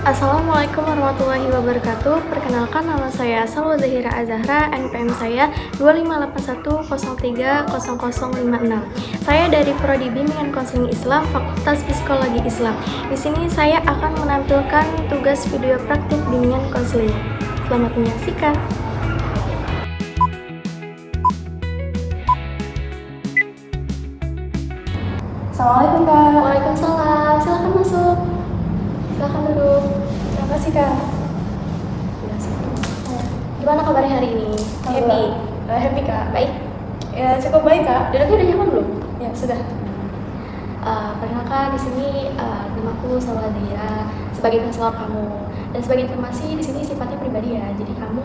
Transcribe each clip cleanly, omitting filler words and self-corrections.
Assalamualaikum warahmatullahi wabarakatuh. Perkenalkan, nama saya Salwa Zahira Azahra, NPM saya 2581030056. Saya dari Prodi Bimbingan Konseling Islam, Fakultas Psikologi Islam. Di sini saya akan menampilkan tugas video praktik bimbingan konseling. Selamat menyaksikan. Assalamualaikum Kak. Waalaikumsalam. Silakan masuk. Silakan duduk. Terima kasih Kak. Gimana kabarnya hari ini? Happy? Happy Kak. Baik. Ya cukup baik Kak. Duduknya udah nyaman belum? Ya sudah. Perkenalkan, di sini namaku Salwa Zahira sebagai konselor kamu, dan sebagai informasi di sini sifatnya pribadi ya. Jadi kamu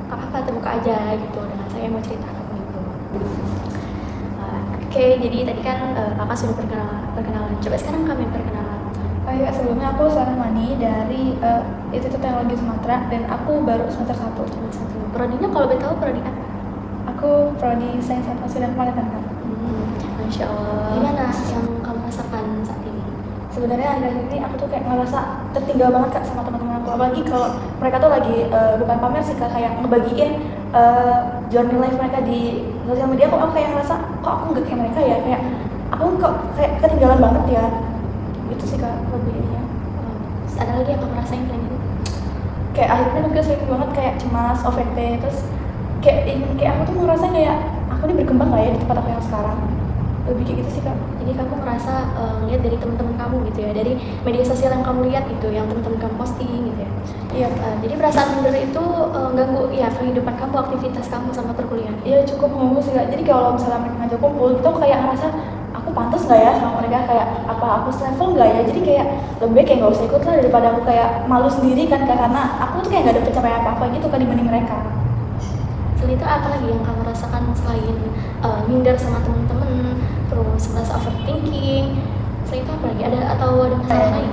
apa terbuka aja gitu dengan saya mau cerita kamu itu. Oke, jadi tadi kan kakak sudah perkenalan. Coba sekarang kami perkenalan. Oh iya, sebelumnya aku Sarahmani dari Institut Teknologi Sumatera dan aku baru semester 1. Prodinya kalau boleh tahu prodi apa? Aku prodi Sains Informasi dan Penelitian Kak. Masya Allah. Gimana yang kamu rasakan saat ini? Sebenarnya akhir-akhir ini aku tuh kayak ngerasa tertinggal banget Kak sama teman-teman aku. Apalagi kalau mereka tuh lagi bukan pamer sih Kak, kayak ngebagiin journey life mereka di sosial media. Aku kayak ngerasa kok aku nggak kayak mereka ya, kayak aku kok kayak ketinggalan banget ya. Itu sih Kak lebih ininya. Ada lagi yang kamu rasain selain itu? Kayak akhirnya juga sering banget kayak cemas, OVT, terus kayak aku tuh ngerasa kayak aku ini berkembang nggak ya di tempat aku yang sekarang. Lebih kayak gitu sih Kak. Jadi kamu ngerasa ngeliat dari teman-teman kamu gitu ya, dari media sosial yang kamu lihat itu, yang teman-teman kamu posting gitu ya. Iya. Jadi perasaan minder itu ganggu ya kehidupan kamu, aktivitas kamu sama perkuliahan. Iya cukup mengganggu sih Kak. Jadi kalau misalnya mereka ngajak kumpul, kita kayak ngerasa aku pantas nggak ya sama mereka, kayak apa aku selevel nggak ya. Jadi kayak lebih baik kayak nggak usah ikut lah daripada aku kayak malu sendiri kan Kak, karena aku tuh kayak nggak ada pencapaian apa-apa gitu kan dibanding mereka. Selain itu apa lagi yang kamu rasakan selain minder sama teman-teman, terus merasa overthinking? Selain itu apa lagi? Ada atau ada masalah lain?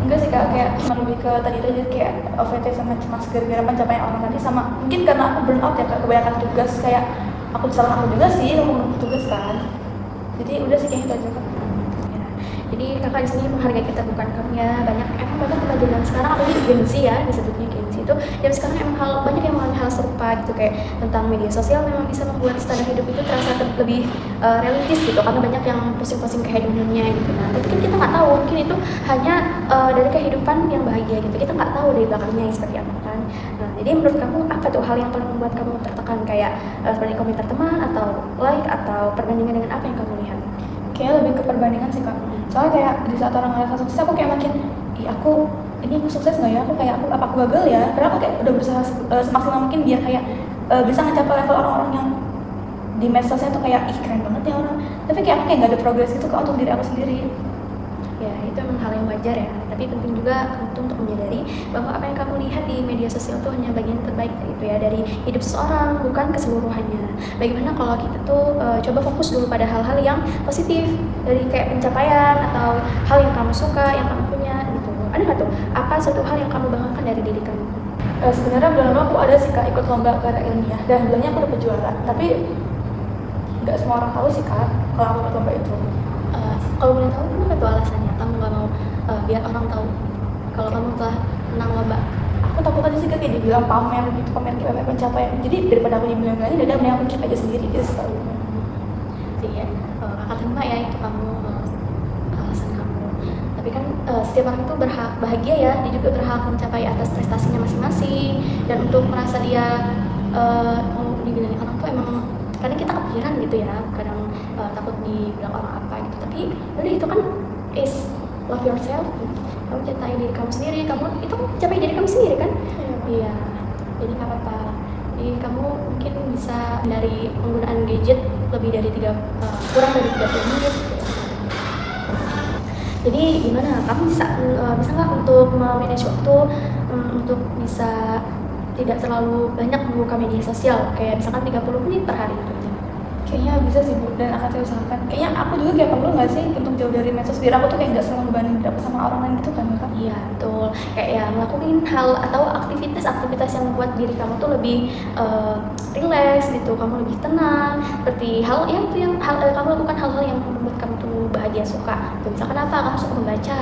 Enggak sih Kak, kayak cuma lebih ke tadi aja kayak OVT sama cemas gara-gara pencapaian orang tadi, sama mungkin karena aku burn out ya Kak, kebanyakan tugas, kayak aku disalahkan aku juga sih ngomong tugas kan. Jadi udah sih kayak itu aja Kak. Ya. Jadi kakak di sini menghargai keterbukaan kamu ya. Banyak kemajuan sekarang, apalagi Gen Z ya, disebutnya Gen Z itu. Dan sekarang emang banyak yang mengalami hal serupa gitu, kayak tentang media sosial memang bisa membuat standar hidup itu terasa lebih realistis gitu, karena banyak yang posting-posting kehedonannya gitu. Nah, tapi kan kita nggak tahu, mungkin itu hanya dari kehidupan yang bahagia gitu. Kita nggak tahu dari belakangnya seperti apa kan. Nah, jadi menurut kamu apa tuh hal yang paling membuat kamu tertekan, kayak seperti komentar teman atau like atau perbandingan dengan apa yang kamu lihat? Kayaknya lebih ke perbandingan sih Kak. Soalnya kayak di saat orang ngerasa sukses, aku kayak makin aku sukses nggak ya, aku kayak apa aku gagal ya, karena aku kayak udah berusaha semaksimal mungkin biar kayak bisa mencapai level orang-orang yang di medsosnya tuh kayak ih keren banget ya orang, tapi kayak aku kayak nggak ada progres gitu Kak untuk diri aku sendiri. Ya, itu memang hal yang wajar ya, tapi penting juga untuk menyadari bahwa apa yang kamu lihat di media sosial itu hanya bagian terbaik gitu ya dari hidup seseorang, bukan keseluruhannya. Bagaimana kalau kita tuh coba fokus dulu pada hal-hal yang positif, dari kayak pencapaian atau hal yang kamu suka, yang kamu punya gitu. Ada nggak tuh apa suatu hal yang kamu banggakan dari diri kamu? Sebenarnya bulan lalu aku ada sih Kak ikut lomba karya ilmiah, dan bulannya aku dapet juara, tapi nggak semua orang tahu sih Kak kalau aku ikut lomba itu. Kalau boleh tahu kenapa tuh alasannya? Kamu nggak mau biar orang tahu kalau kamu telah menang lomba? Aku takut aja sih Kak, kayak dibilang pamer gitu, pamer pencapaian. Jadi daripada aku dibilang gak, udah mending aku keep aja sendiri gitu sekali. Sih ya, kakak terima ya itu kamu alasan kamu. Tapi kan setiap orang itu berhak bahagia ya, dia juga berhak mencapai atas prestasinya masing-masing. Dan untuk merasa dia mau dibilangin orang tuh emang kadang kita kepikiran gitu ya, kadang takut dibilang orang apa gitu. Tapi udah itu kan is love yourself. Kamu cintai diri kamu sendiri, kamu itu capai diri kamu sendiri kan? Iya. Jadi nggak apa-apa. Jadi kamu mungkin bisa dari penggunaan gadget lebih dari kurang dari 30 menit. Jadi gimana? Kamu bisa nggak untuk manage waktu untuk bisa tidak terlalu banyak membuka media sosial, kayak misalkan 30 menit per hari gitu. Kayaknya bisa sih Bu, dan akan saya usahakan. Kayaknya aku juga kayak perlu nggak sih untuk jauh dari medsos biar aku tuh kayak nggak selalu ngebanin diri aku sama orang lain gitu kan Kak? Iya betul, kayak ya ngelakuin hal atau aktivitas yang membuat diri kamu tuh lebih relax gitu, kamu lebih tenang, seperti kamu lakukan hal-hal yang membuat kamu tuh bahagia, suka. Tuh, misalkan apa, kamu suka membaca,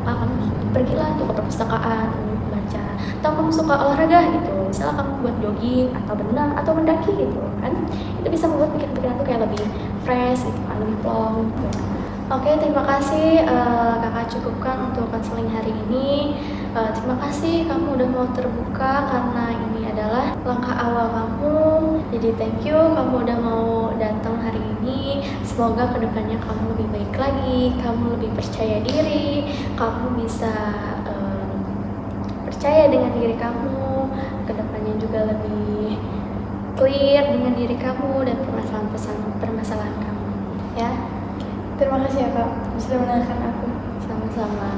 kamu pergilah tuh ke perpustakaan untuk baca, atau kamu suka olahraga gitu, misalnya kamu buat jogging atau berenang atau mendaki gitu kan, itu bisa membuat pikiran-pikiran tuh kayak lebih fresh gitu kan, lebih plong gitu. Oke, terima kasih kakak cukupkan untuk konseling hari ini. Terima kasih kamu udah mau terbuka karena ini adalah langkah awal kamu. Jadi thank you kamu udah mau datang hari ini. Semoga kedepannya kamu lebih baik lagi, kamu lebih percaya diri, kamu bisa percaya dengan diri kamu, kedepannya juga lebih clear dengan diri kamu dan permasalahan kamu. Ya, Terima kasih ya Kak, sudah mendengarkan aku. sama-sama.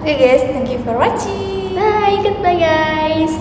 Oke guys, thank you for watching. Bye, goodbye guys.